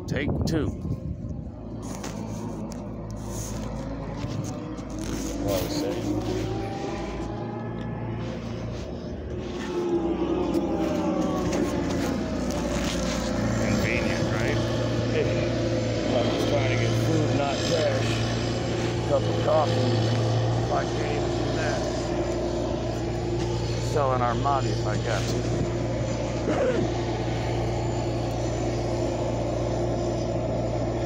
Take two. Well, convenient, right? I'm just trying to get food, not cash. Cup of coffee. If I can't even do that. Sell an Armani if I got to.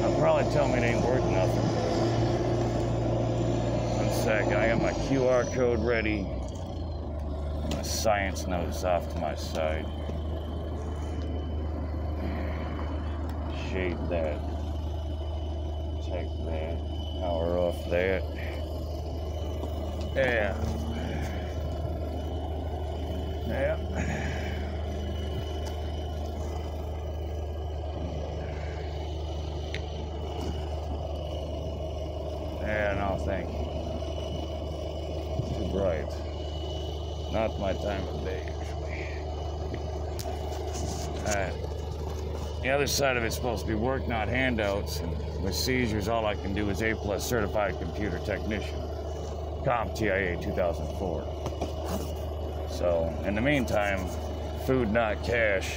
They'll probably tell me it ain't worth nothing. One sec, I got my QR code ready. My science notes off to my side. Shade that. Take that. Power off that. Yeah. Yeah. Yeah, no, thank you. Too bright. Not my time of day, usually. The other side of it's supposed to be work, not handouts. And with seizures, all I can do is A+ certified computer technician. CompTIA 2004. So, in the meantime, food, not cash.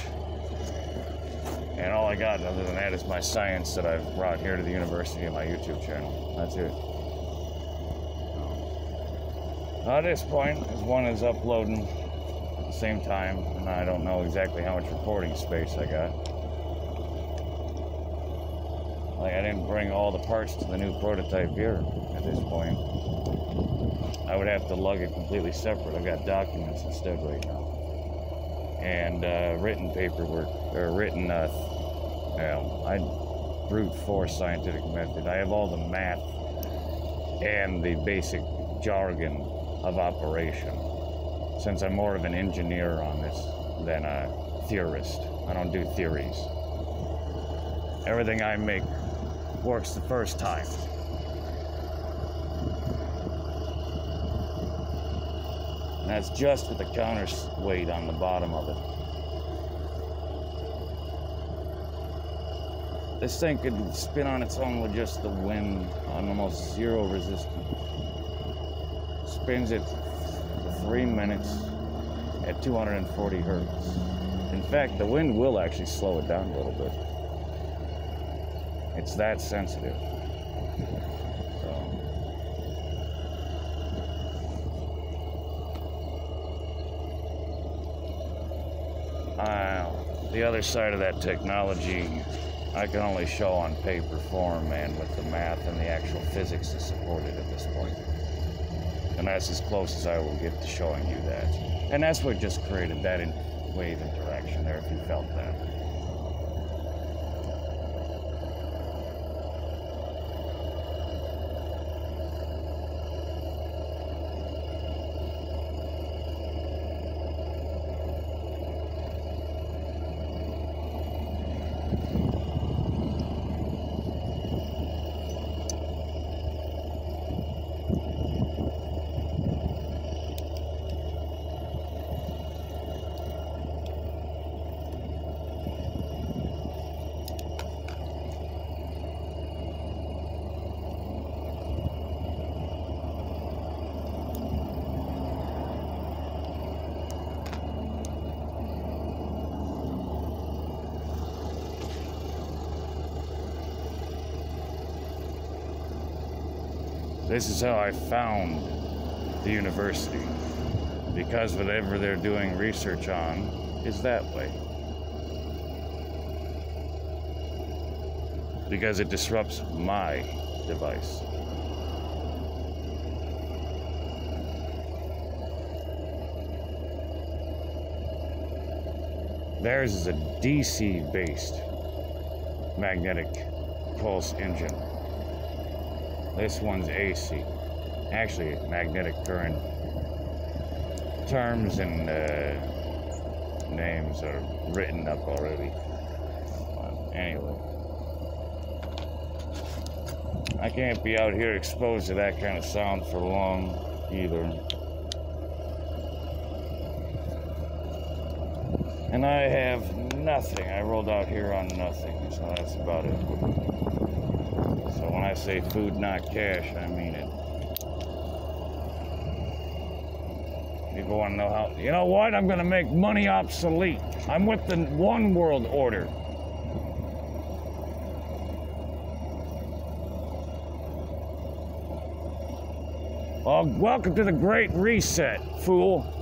And all I got other than that is my science that I've brought here to the university and my YouTube channel. That's it. At this point, as one is uploading at the same time, and I don't know exactly how much recording space I got. Like, I didn't bring all the parts to the new prototype here at this point. I would have to lug it completely separate. I've got documents instead right now. And written paperwork, or written, I brute force scientific method. I have all the math and the basic jargon of operation. Since I'm more of an engineer on this than a theorist. I don't do theories. Everything I make works the first time. And that's just with the counterweight on the bottom of it. This thing could spin on its own with just the wind on almost zero resistance. Spins it for 3 minutes at 240 hertz. In fact, the wind will actually slow it down a little bit. It's that sensitive. The other side of that technology, I can only show on paper form and with the math and the actual physics to support it at this point. And that's as close as I will get to showing you that. And that's what just created that wave interaction there, if you felt that. This is how I found the university, because whatever they're doing research on is that way. Because it disrupts my device. Theirs is a DC-based magnetic pulse engine. This one's AC. Actually, magnetic current. Terms and names are written up already. Anyway. I can't be out here exposed to that kind of sound for long either. And I have nothing. I rolled out here on nothing, so that's about it. So when I say food, not cash, I mean it. People want to know how. You know what? I'm going to make money obsolete. I'm with the One World Order. Well, welcome to the Great Reset, fool.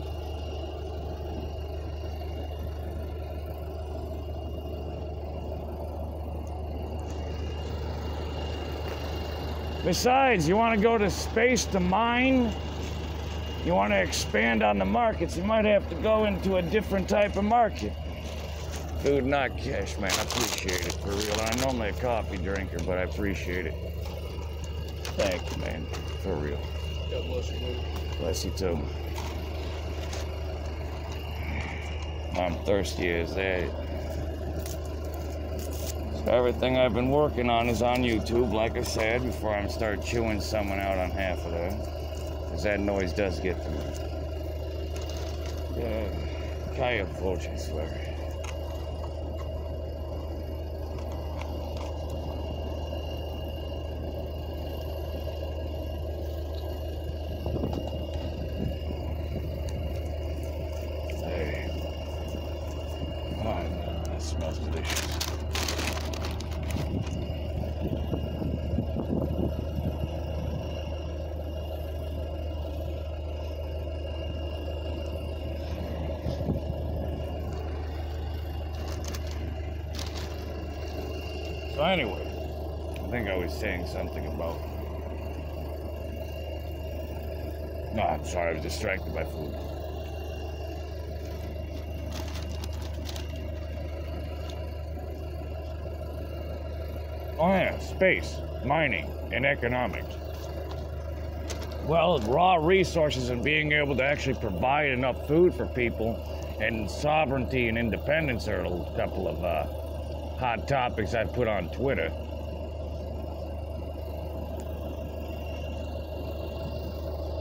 Besides, you want to go to space to mine? You want to expand on the markets, you might have to go into a different type of market. Food, not cash, man. I appreciate it, for real. I'm normally a coffee drinker, but I appreciate it. Thank you, man. For real. God bless you, dude. Bless you, too. I'm thirsty as that. So everything I've been working on is on YouTube, like I said, before I start chewing someone out on half of that. Because that noise does get to me. Kaya Volchan, swear. Hey. Oh, that smells delicious. So anyway, I think I was saying something about... No, I'm sorry, I was distracted by food. Oh yeah, space, mining, and economics. Well, raw resources and being able to actually provide enough food for people, and sovereignty and independence are a couple of hot topics I've put on Twitter.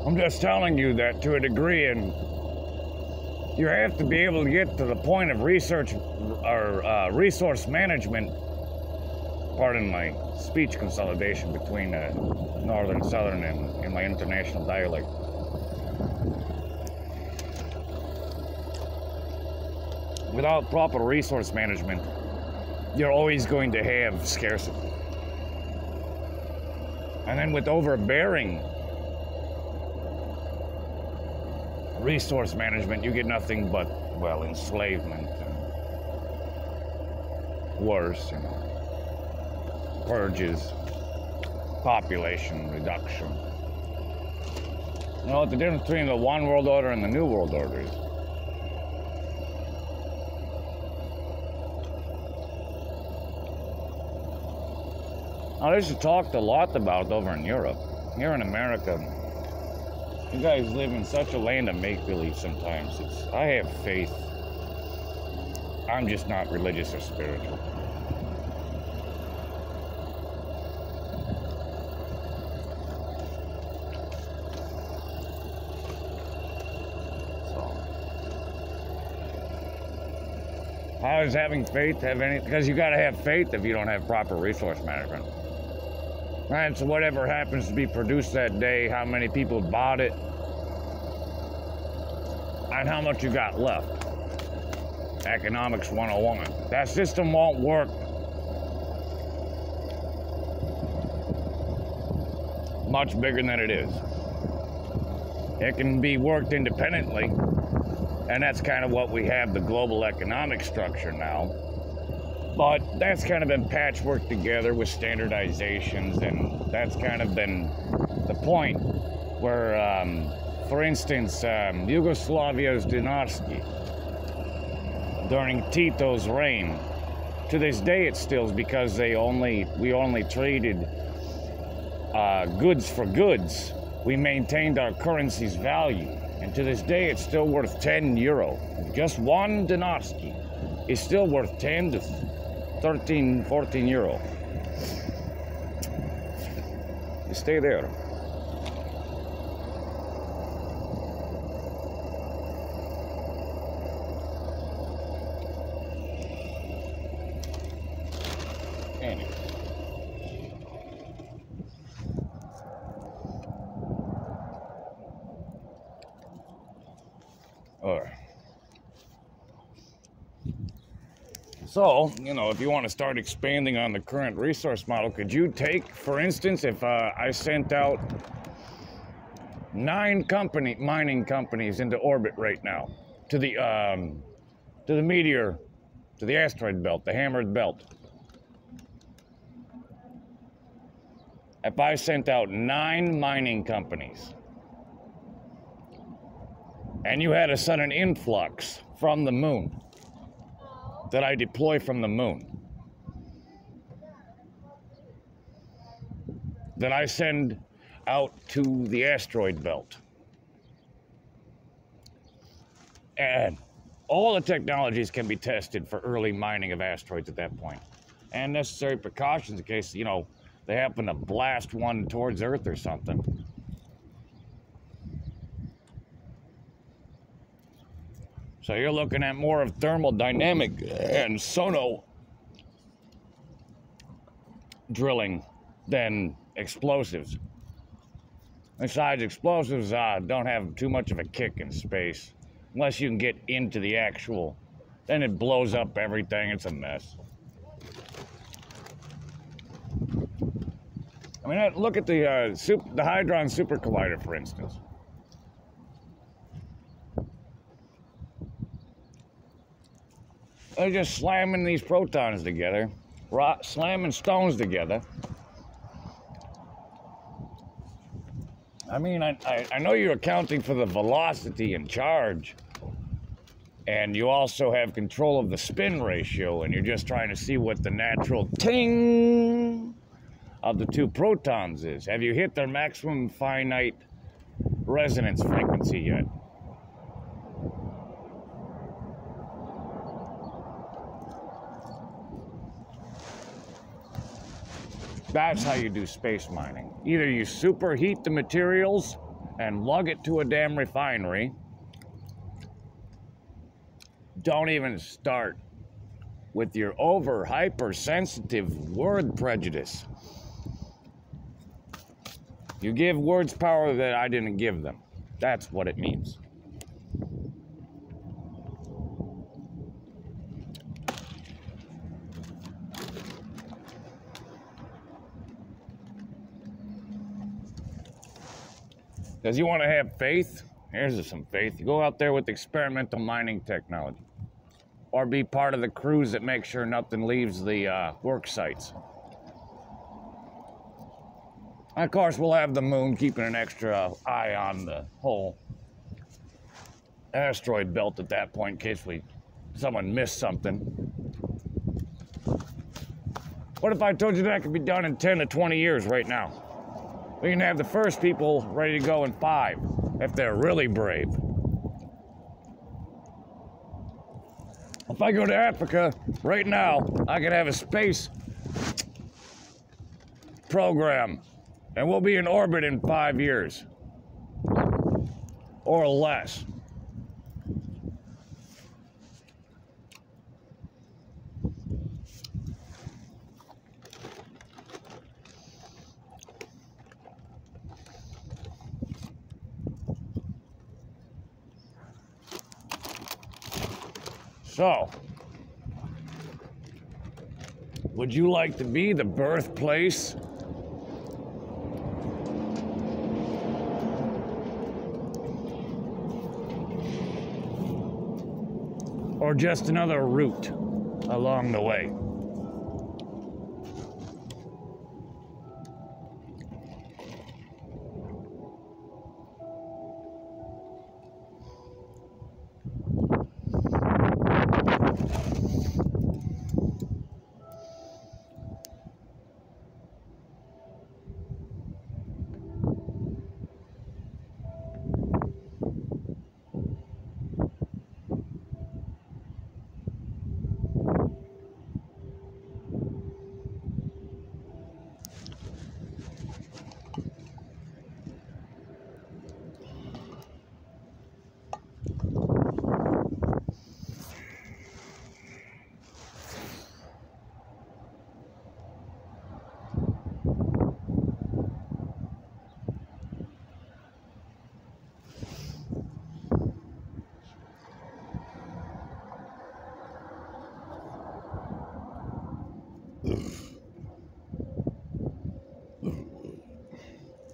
I'm just telling you that to a degree, and you have to be able to get to the point of research or resource management. Pardon my speech consolidation between Northern, Southern, and my international dialect. Without proper resource management, you're always going to have scarcity. And then with overbearing resource management, you get nothing but, well, enslavement and worse, you know, purges, population reduction. You know what the difference between the One World Order and the New World Order is? Now, this is talked a lot about over in Europe. Here in America, you guys live in such a land of make-believe sometimes. I have faith. I'm just not religious or spiritual. So, how does having faith have any? Because you got to have faith if you don't have proper resource management. And so whatever happens to be produced that day, how many people bought it, and how much you got left. Economics 101. That system won't work much bigger than it is. It can be worked independently, and that's kind of what we have, the global economic structure now. But that's kind of been patchworked together with standardizations, and that's kind of been the point where, for instance, Yugoslavia's dynasty, during Tito's reign, to this day it still is, because we only traded goods for goods. We maintained our currency's value, and to this day it's still worth 10 euro. Just one dynasty is still worth 10 to 13, 14 euro. You stay there. mining. So, you know, if you want to start expanding on the current resource model, could you take, for instance, if I sent out 9 mining companies into orbit right now to the meteor, to the asteroid belt, the hammered belt. If I sent out 9 mining companies and you had a sudden influx from the moon that I deploy from the moon, that I send out to the asteroid belt, and all the technologies can be tested for early mining of asteroids at that point, and necessary precautions in case, you know, they happen to blast one towards Earth or something. So you're looking at more of thermodynamic and sono drilling than explosives. Besides, explosives don't have too much of a kick in space. Unless you can get into the actual, then it blows up everything. It's a mess. I mean, look at the Hadron Super Collider, for instance. They're just slamming these protons together, slamming stones together. I mean, I know you're accounting for the velocity and charge, and you also have control of the spin ratio, and you're just trying to see what the natural ting of the 2 protons is. Have you hit their maximum finite resonance frequency yet? That's how you do space mining. Either you superheat the materials and lug it to a damn refinery. Don't even start with your hypersensitive word prejudice. You give words power that I didn't give them. That's what it means. Because you want to have faith? Here's some faith. You go out there with experimental mining technology. Or be part of the crews that make sure nothing leaves the work sites. And of course, we'll have the moon keeping an extra eye on the whole asteroid belt at that point in case someone missed something. What if I told you that could be done in 10 to 20 years right now? We can have the first people ready to go in 5, if they're really brave. If I go to Africa right now, I can have a space program, and we'll be in orbit in 5 years. Or less. So, would you like to be the birthplace or just another route along the way?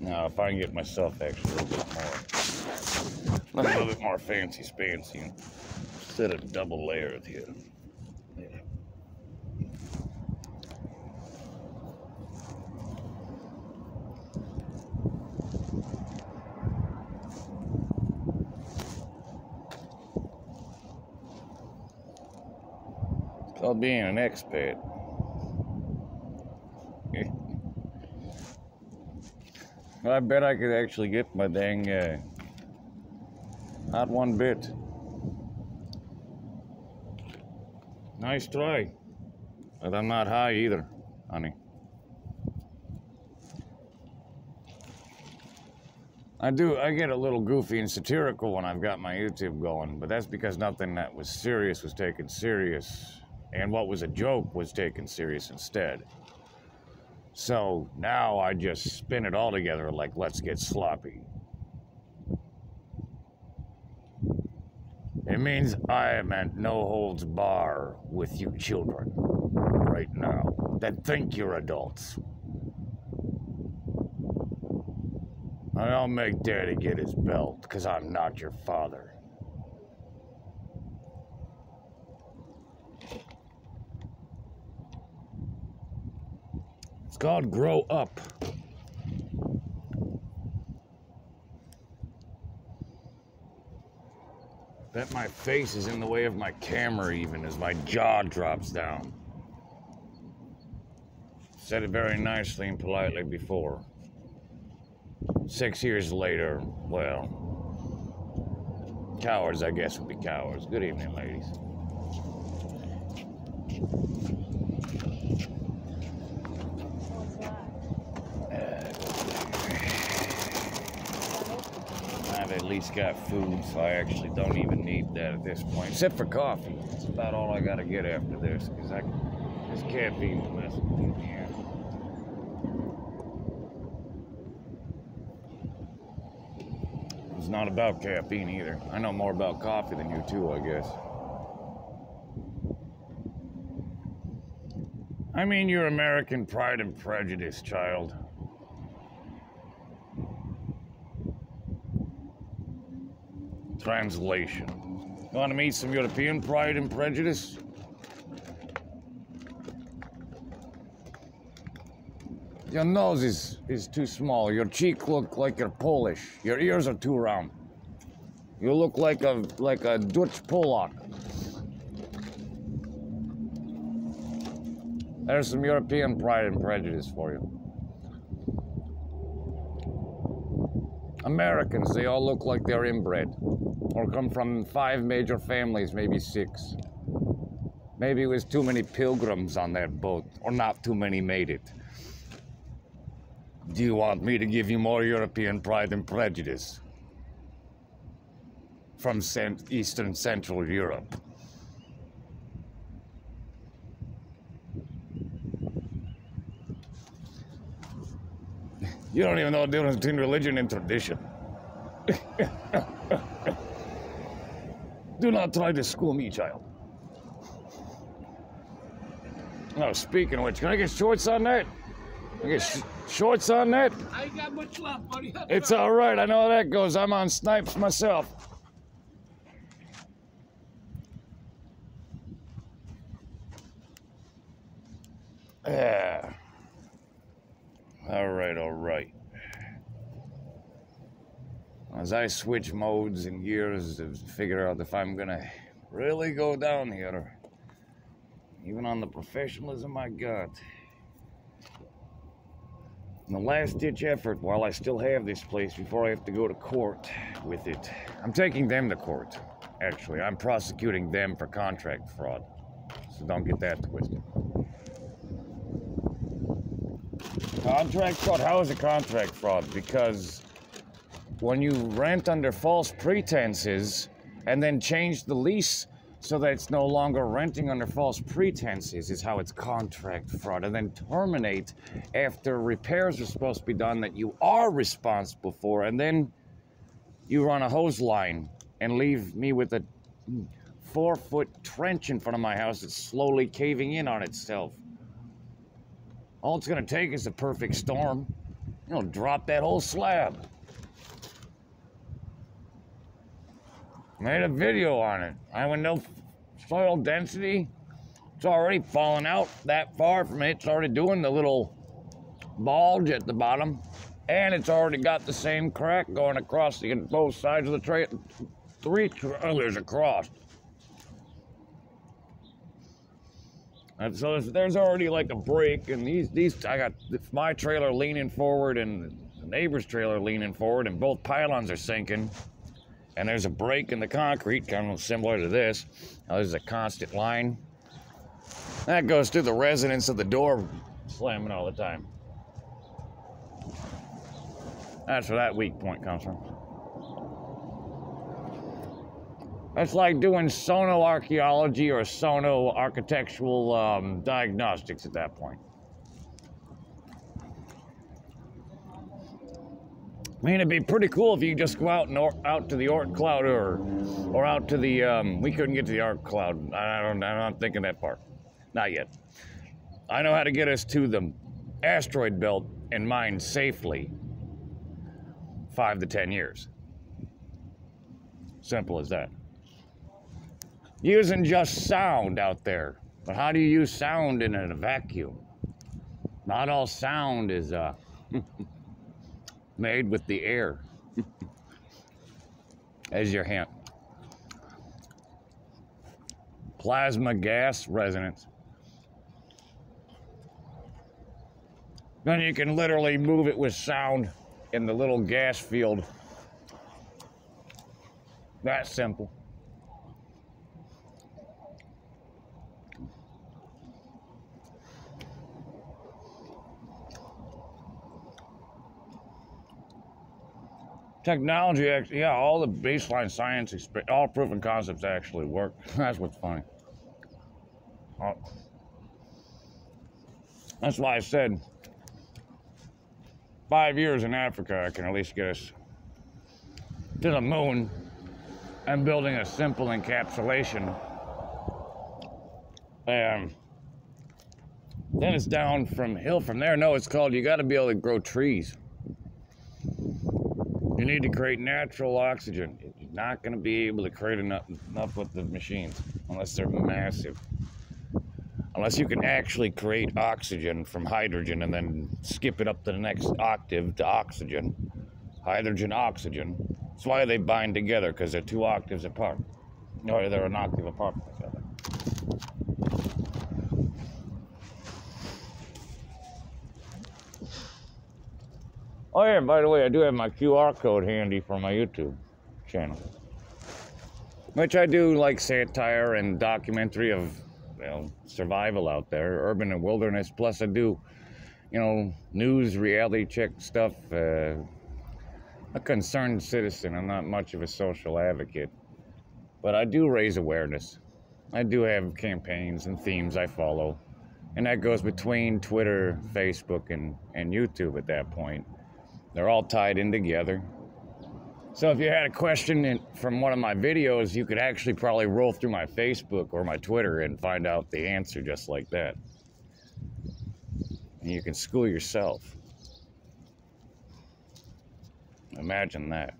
Now, if I can get myself actually a little bit more fancy spancy instead of double layered here. Yeah. It's called being an expat. I bet I could actually get my dang, not one bit. Nice try. But I'm not high either, honey. I get a little goofy and satirical when I've got my YouTube going, but that's because nothing that was serious was taken serious, and what was a joke was taken serious instead. So now I just spin it all together like, let's get sloppy. It means I am at no holds bar with you children right now that think you're adults. And I'll make Daddy get his belt, because I'm not your father. It's called grow up. Bet my face is in the way of my camera even as my jaw drops down. Said it very nicely and politely before. 6 years later, well, cowards, I guess, would be cowards. Good evening, ladies. I've at least got food, so I actually don't even need that at this point, except for coffee. That's about all I gotta get after this, because this caffeine's messing with me. It's not about caffeine either. I know more about coffee than you too, I guess. I mean, you're American Pride and Prejudice, child. Translation. You want to meet some European Pride and Prejudice? Your nose is too small. Your cheek look like you're Polish. Your ears are too round. You look like a Dutch Polak. There's some European Pride and Prejudice for you. Americans, they all look like they're inbred. Or come from 5 major families, maybe 6. Maybe it was too many pilgrims on that boat, or not too many made it. Do you want me to give you more European Pride and Prejudice? From Eastern Central Europe. You don't even know the difference between religion and tradition. Do not try to school me, child. Oh, speaking of which, can I get shorts on that? Can I get shorts on that? I ain't got much left, buddy. It's all right. I know how that goes. I'm on snipes myself. Yeah. All right. As I switch modes and gears to figure out if I'm gonna really go down here, even on the professionalism I got. In the last-ditch effort, while I still have this place before I have to go to court with it, I'm taking them to court, actually. I'm prosecuting them for contract fraud, so don't get that twisted. Contract fraud? How is it contract fraud? Because when you rent under false pretenses and then change the lease so that it's no longer renting under false pretenses is how it's contract fraud, and then terminate after repairs are supposed to be done that you are responsible for, and then you run a hose line and leave me with a 4-foot trench in front of my house that's slowly caving in on itself. All it's gonna take is a perfect storm. Drop that whole slab. Made a video on it. I went no soil density. It's already fallen out that far from it. It's already doing the little bulge at the bottom. And it's already got the same crack going across both sides of the tray. 3 trailers across. And so there's already like a break, and these I got my trailer leaning forward and the neighbor's trailer leaning forward, and both pylons are sinking. And there's a break in the concrete, kind of similar to this. Now there's a constant line. That goes through the resonance of the door slamming all the time. That's where that weak point comes from. That's like doing sono-archaeology or sono-architectural diagnostics at that point. I mean, it'd be pretty cool if you could just go out to the Oort cloud or out to the, we couldn't get to the Oort cloud. I'm not thinking that far. Not yet. I know how to get us to the asteroid belt and mine safely. 5 to 10 years. Simple as that. Using just sound out there. But how do you use sound in a vacuum? Not all sound is made with the air as your hand. Plasma gas resonance. Then you can literally move it with sound in the little gas field. That simple. Technology, yeah, all the baseline science, all proven concepts actually work. That's what's funny. That's why I said 5 years in Africa, I can at least get us to the moon and building a simple encapsulation. And then it's down from hill from there. No, it's called, you got to be able to grow trees. You need to create natural oxygen. You're not going to be able to create enough with the machines unless they're massive. Unless you can actually create oxygen from hydrogen and then skip it up to the next octave to oxygen. Hydrogen, oxygen. That's why they bind together, because they're 2 octaves apart. Or they're an octave apart from each other. Oh yeah, by the way, I do have my QR code handy for my YouTube channel. Which I do like satire and documentary of, survival out there, urban and wilderness. Plus I do, news, reality check stuff. A concerned citizen. I'm not much of a social advocate. But I do raise awareness. I do have campaigns and themes I follow. And that goes between Twitter, Facebook, and YouTube at that point. They're all tied in together. So if you had a question from one of my videos, you could actually probably roll through my Facebook or my Twitter and find out the answer just like that. And you can school yourself. Imagine that.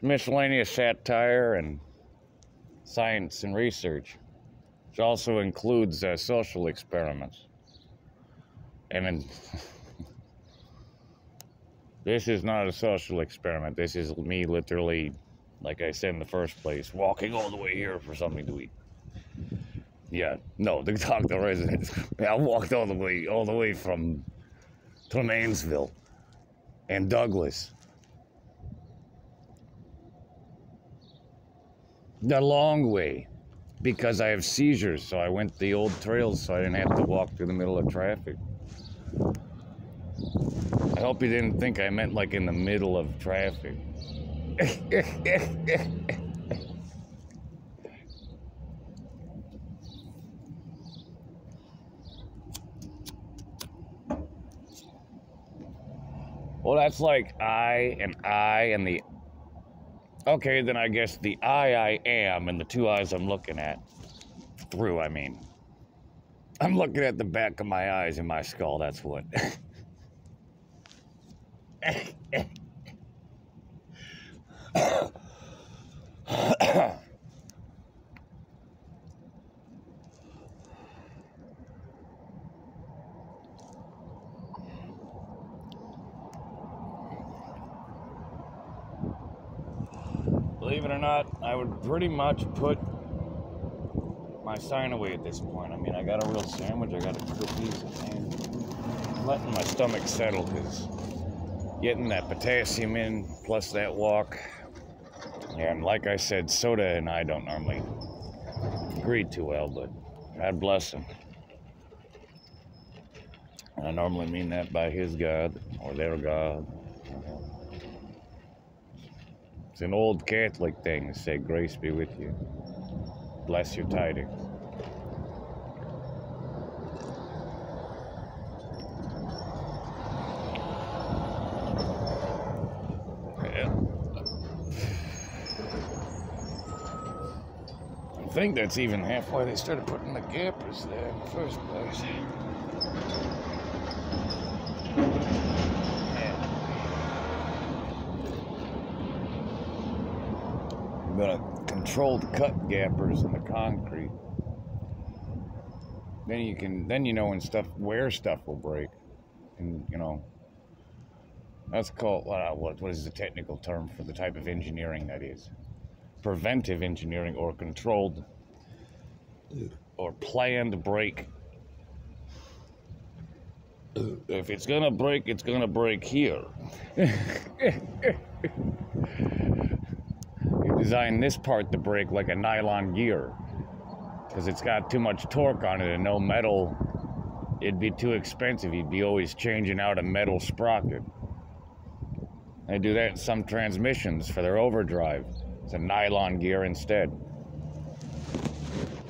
Miscellaneous satire and science and research, which also includes social experiments. And then this is not a social experiment. This is me literally, like I said in the first place, walking all the way here for something to eat. Yeah, no, to talk to residents. I walked all the way from Clemensville and Douglas. The long way, because I have seizures, so I went the old trails so I didn't have to walk through the middle of traffic. I hope you didn't think I meant like in the middle of traffic. Well, that's like I and the... Okay, then I guess the I am and the 2 eyes I'm looking at. Through, I mean. I'm looking at the back of my eyes and my skull, that's what. Believe it or not, I would pretty much put my sign away at this point. I mean, I got a real sandwich, I got a cookies, and letting my stomach settle, because getting that potassium in, plus that walk, and like I said, soda and I don't normally agree too well, but God bless him. I normally mean that by his God, or their God. It's an old Catholic thing to say, grace be with you. Bless your tidings. Yeah. I think that's even halfway they started putting the gappers there in the first place. But controlled cut gappers in the concrete. Then you know when where stuff will break, and you know that's called what is the technical term for the type of engineering that is? Preventive engineering, or controlled or planned break. If it's gonna break, it's gonna break here. Design this part to break like a nylon gear, because it's got too much torque on it and no metal. It'd be too expensive. You'd be always changing out a metal sprocket. They do that in some transmissions for their overdrive. It's a nylon gear instead.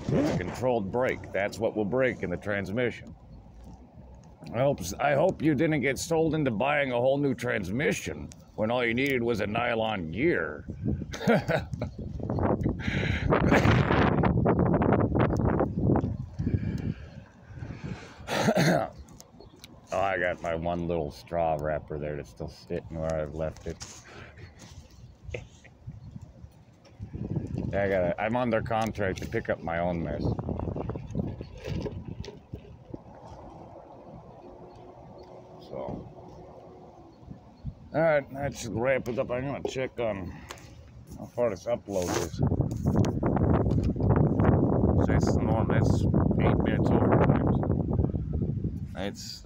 It's a controlled brake. That's what will break in the transmission. I hope you didn't get sold into buying a whole new transmission when all you needed was a nylon gear. Oh, I got my one little straw wrapper there that's still sitting where I left it. I'm under contract to pick up my own mess. So, alright, that should wrap it up. I'm gonna check on how far this upload is. So that's 8 minutes overtime. It's